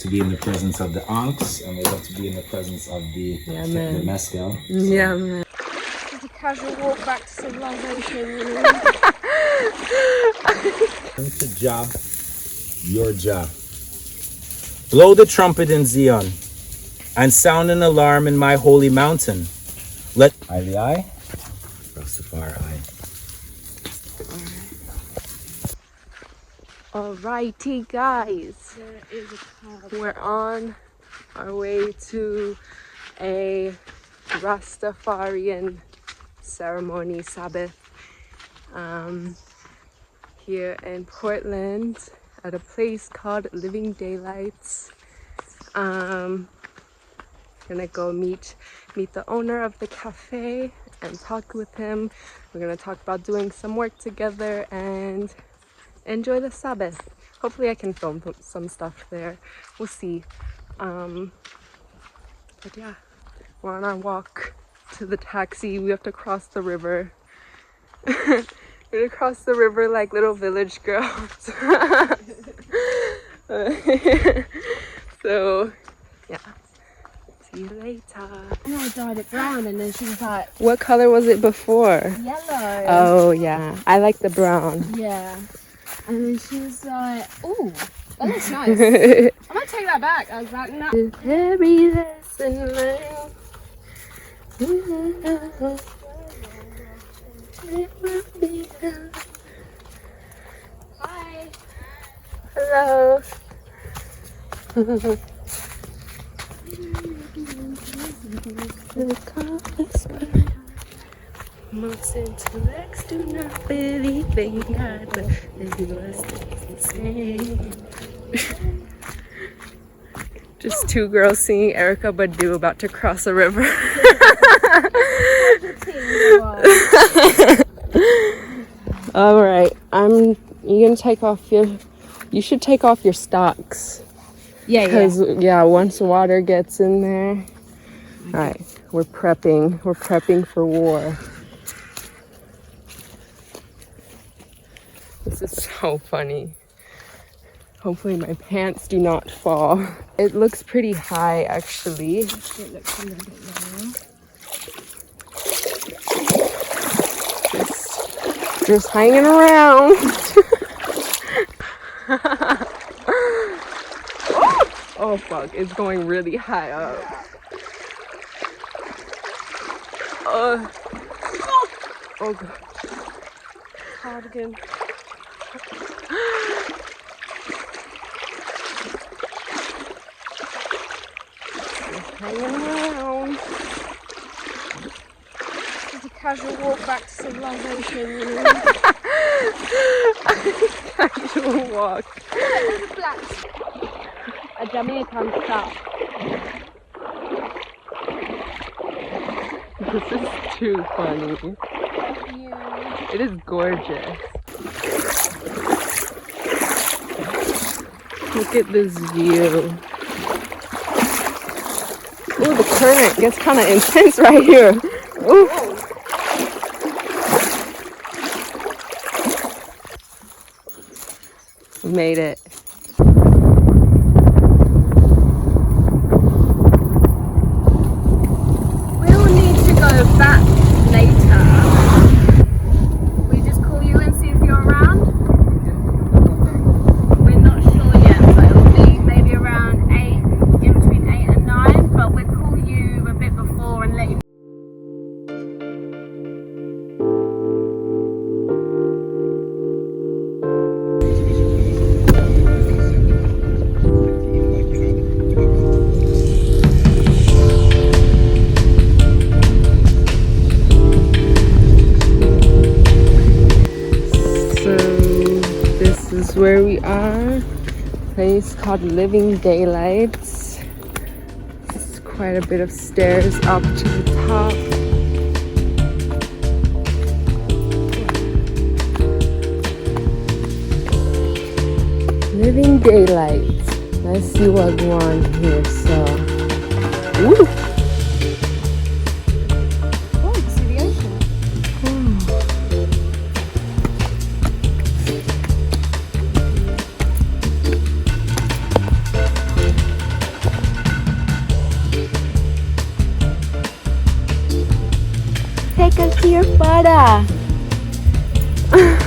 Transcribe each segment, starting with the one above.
to be in the presence of the ankhs, and we love to be in the presence of the mezcal. So. Yeah, man. It's a casual walk back to civilization. To Jah, your Jah. Blow the trumpet in Zion, and sound an alarm in my holy mountain. Let I Rastafarian. Alrighty, guys. We're on our way to a Rastafarian ceremony, sabbath, here in Portland at a place called Living Daylights. Gonna go meet the owner of the cafe and talk with him. We're gonna talk about doing some work together and enjoy the sabbath. Hopefully I can film some stuff there. We'll see. But yeah, we're on our walk to the taxi. We have to cross the river. We're gonna cross the river like little village girls. So yeah, see you later. And I dyed it brown, and then she was like, What color was it before? yellow. Oh yeah, I like the brown. Yeah. And then she was like, ooh, that looks nice. I might take that back. I was like, no. Every lesson learned. Hi. Hello. Most intellects do not believe in God, but they do us the same. Just two girls singing Erica Badu about to cross a river. All right, you gonna take off you should take off your stocks. Yeah, Because once water gets in there. All right, we're prepping for war. This is so funny. Hopefully my pants do not fall. It looks pretty high actually. It looks a little bit low. Just hanging around. Oh fuck, it's going really high up. Oh god. Cardigan. Hanging around. It's a casual walk back to civilization. Casual walk. A Jamaican stop. This is too funny. It is gorgeous. Look at this view. Oh, the current gets kind of intense right here. Ooh. We made it. We'll need to go back later. We just call you and see if you're around. We're not sure yet, but it'll be maybe around 8, in between 8 and 9. But we'll call you a bit before and let you. Where we are, place called Living Daylights. It's quite a bit of stairs up to the top. Living Daylights. Let's see what's on here. So, woo! Oh, you see the ocean.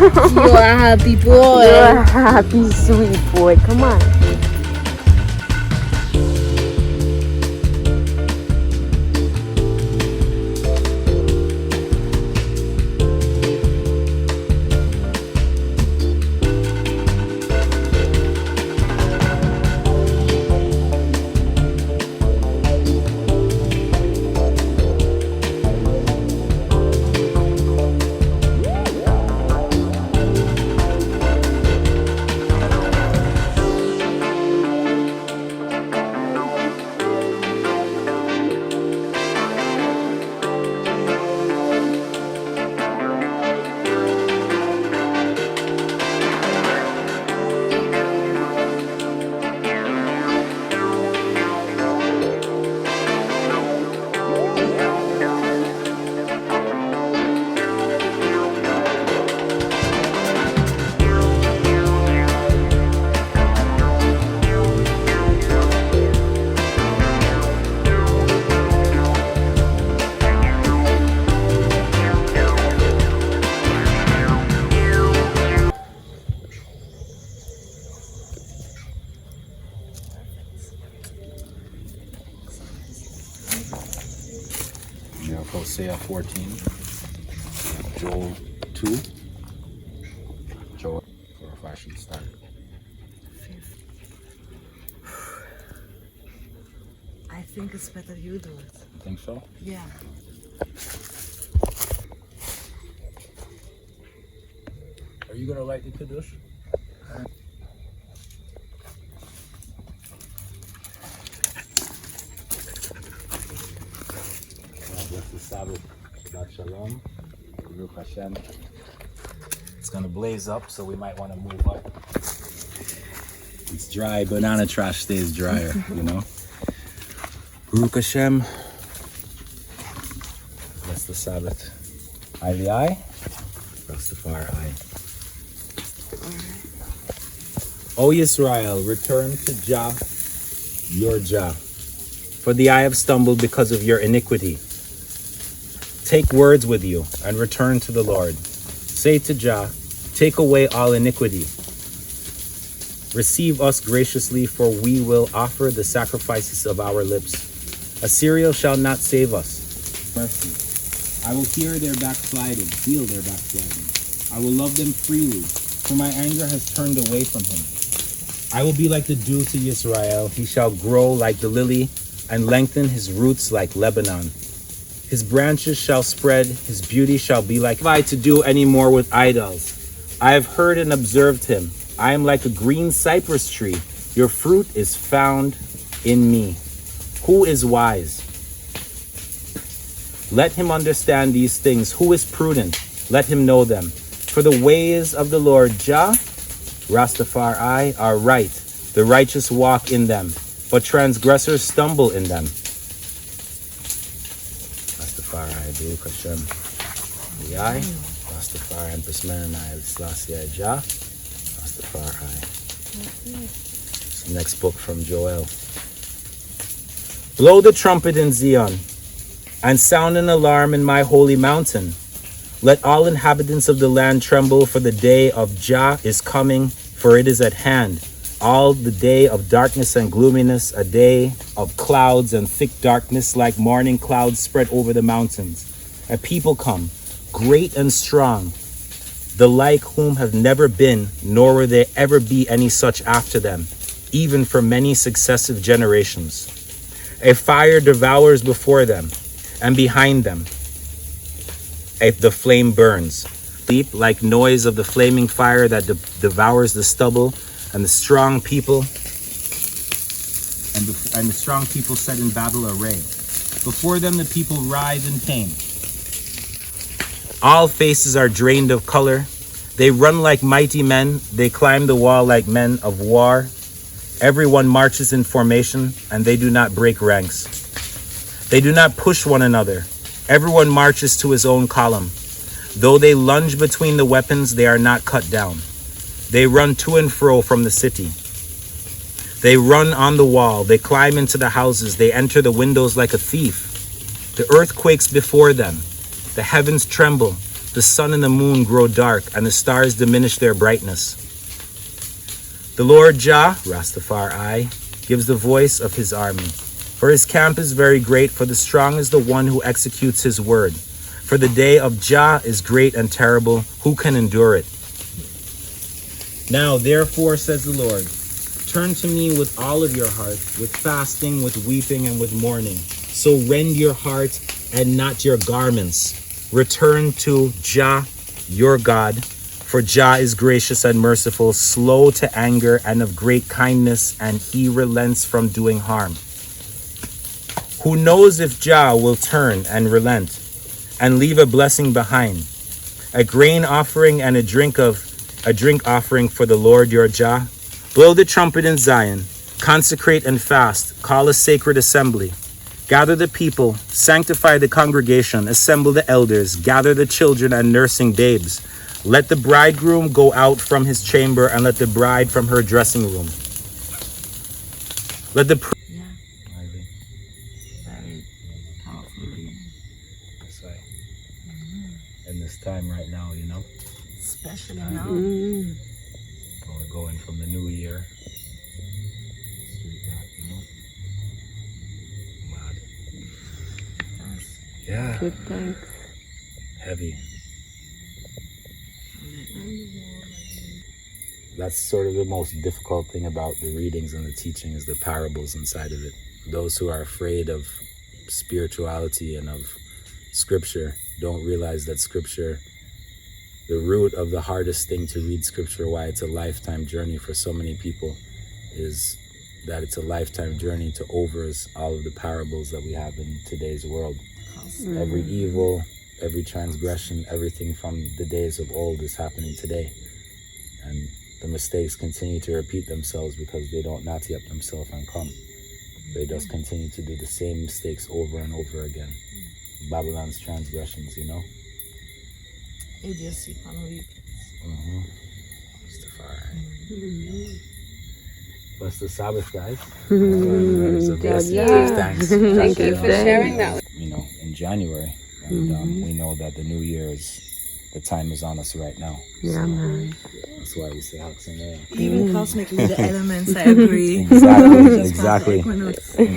You're a happy boy. You're a happy, sweet boy. Come on. Hosea 14, Joel 2, Joel, or if I should start. I think it's better you do it. You think so? Yeah. Are you gonna light the Kiddush? Bless the Sabbath. Shabbat Shalom. Baruch Hashem. It's gonna blaze up, so we might want to move up. It's dry. Banana trash stays drier, you know. Baruch Hashem. Bless the Sabbath. Eye the eye. Rastafarian. O Yisrael, return to Jah, your Jah. For the eye have stumbled because of your iniquity. Take words with you and return to the Lord. Say to Jah, take away all iniquity. Receive us graciously, for we will offer the sacrifices of our lips. Assyria shall not save us. Mercy. I will hear their backsliding, feel their backsliding. I will love them freely, for my anger has turned away from him. I will be like the dew to Israel. He shall grow like the lily and lengthen his roots like Lebanon. His branches shall spread, his beauty shall be like. Have I to do any more with idols? I have heard and observed him. I am like a green cypress tree. Your fruit is found in me. Who is wise? Let him understand these things. Who is prudent? Let him know them. For the ways of the Lord Jah, Rastafari, are right. The righteous walk in them, but transgressors stumble in them. Rastafari, Baruch Hashem. The eye, Rastafari, and Bisman, I Slasia Jah, Rastafari. It's the next book from Joel. Blow the trumpet in Zion, and sound an alarm in my holy mountain. Let all inhabitants of the land tremble, for the day of Jah is coming, for it is at hand. All the day of darkness and gloominess, a day of clouds and thick darkness, like morning clouds spread over the mountains. A people come, great and strong, the like whom have never been, nor will there ever be any such after them, even for many successive generations. A fire devours before them, and behind them the flame burns. Deep like noise of the flaming fire that devours the stubble, and the strong people and the strong people set in battle array. Before them the people writhe in pain. All faces are drained of color. They run like mighty men. They climb the wall like men of war. Everyone marches in formation, and they do not break ranks. They do not push one another. Everyone marches to his own column. Though they lunge between the weapons, they are not cut down. They run to and fro from the city. They run on the wall. They climb into the houses. They enter the windows like a thief. The earth quakes before them. The heavens tremble. the sun and the moon grow dark, and the stars diminish their brightness. The Lord Jah, Rastafari, gives the voice of his army. For his camp is very great, for the strong is the one who executes his word. For the day of Jah is great and terrible, who can endure it? Now, therefore, says the Lord, turn to me with all of your heart, with fasting, with weeping, and with mourning. So rend your heart and not your garments. Return to Jah, your God, for Jah is gracious and merciful, slow to anger, and of great kindness, and he relents from doing harm. Who knows if Jah will turn and relent, and leave a blessing behind, a grain offering and a drink offering for the Lord your Jah? Blow the trumpet in Zion, consecrate and fast, call a sacred assembly. Gather the people, sanctify the congregation, assemble the elders, gather the children and nursing babes. Let the bridegroom go out from his chamber, and let the bride from her dressing room. Let the Yeah. Very powerful reading. That's right. In this time right now, you know, Especially now. Mm. we're going from the new year. Straight back, you know. Mad. Yes. Yeah. Good thanks. Heavy. That's sort of the most difficult thing about the readings and the teaching is the parables inside of it. Those who are afraid of spirituality and of scripture don't realize that scripture, the root of the hardest thing to read scripture, why it's a lifetime journey for so many people, is that it's a lifetime journey to over all of the parables that we have in today's world. Every evil, every transgression, everything from the days of old is happening today. And the mistakes continue to repeat themselves because they don't nati up themselves and come. They just continue to do the same mistakes over and over again. Babylon's transgressions, you know? Idiocy, family. Rastafari. Bless the Sabbath, guys. Yeah. Thanks. Thank you for sharing that. You know, in January, and we know that the new year the time is on us right now. Yeah, man. That's why we say Haksane. Even cosmically, the elements, I agree. Exactly. Yes, And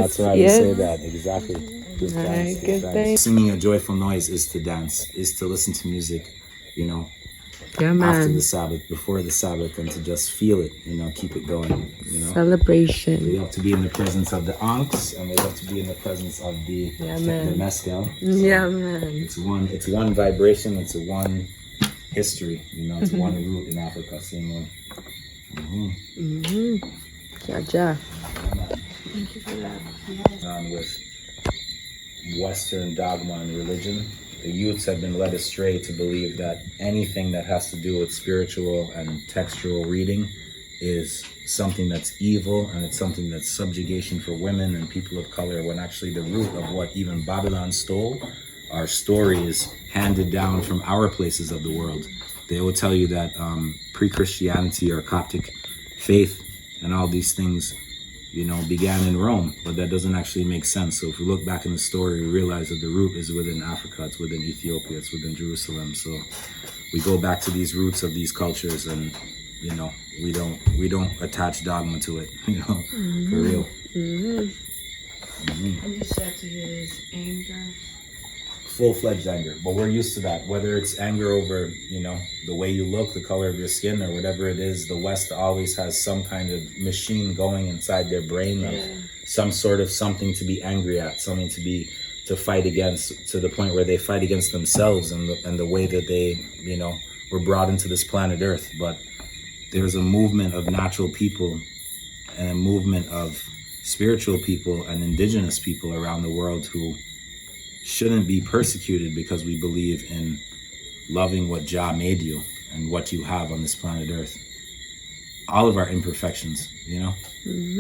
that's why we yes. say that. Exactly. Give thanks, give thanks. Singing a joyful noise is to dance, is to listen to music, you know, Yeah, after man. the Sabbath, before the Sabbath, and to just feel it, you know, keep it going, you know. Celebration. We have to be in the presence of the ankhs, and we have to be in the presence of the mezcal. Yeah, man. It's one vibration, it's a one history, you know, it's one root in Africa, same one. Ja. Thank you for that. With Western dogma and religion, the youths have been led astray to believe that anything that has to do with spiritual and textual reading is something that's evil, and it's something that's subjugation for women and people of color, when actually the root of what even Babylon stole are stories handed down from our places of the world. They will tell you that pre-Christianity or Coptic faith and all these things, you know, began in Rome, but that doesn't actually make sense. So if we look back in the story, we realize that the root is within Africa, it's within Ethiopia, it's within Jerusalem. So we go back to these roots of these cultures, and you know, we don't attach dogma to it, you know, for real. And you said to use anger. Full-fledged anger, but we're used to that. Whether it's anger over, you know, the way you look, the color of your skin, or whatever it is, the West always has some kind of machine going inside their brain of some sort of something to be angry at, something to fight against, to the point where they fight against themselves and the way that they, you know, were brought into this planet Earth. But there's a movement of natural people and a movement of spiritual people and indigenous people around the world who shouldn't be persecuted because we believe in loving what Jah made you and what you have on this planet Earth. All of our imperfections, you know,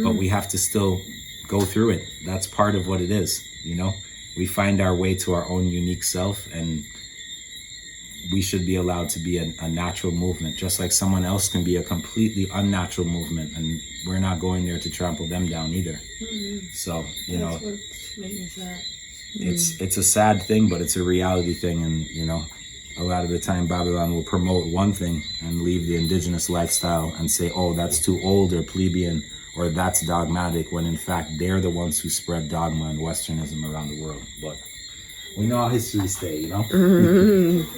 but we have to still go through it. That's part of what it is, you know. We find our way to our own unique self, and we should be allowed to be a natural movement, just like someone else can be a completely unnatural movement, and we're not going there to trample them down either. So, you know, That's what made me sad. it's a sad thing, but it's a reality thing, and you know, a lot of the time Babylon will promote one thing and leave the indigenous lifestyle and say, oh, that's too old or plebeian or that's dogmatic, when in fact they're the ones who spread dogma and Westernism around the world. But we know how history stay, you know?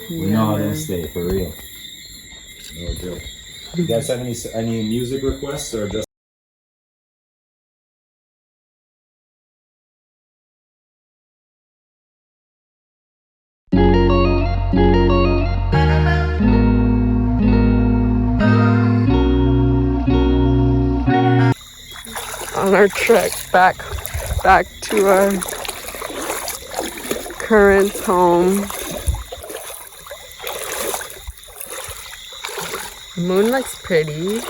We know how them stay, for real. No joke. You guys have any music requests or just on our trek back to our current home. The moon looks pretty.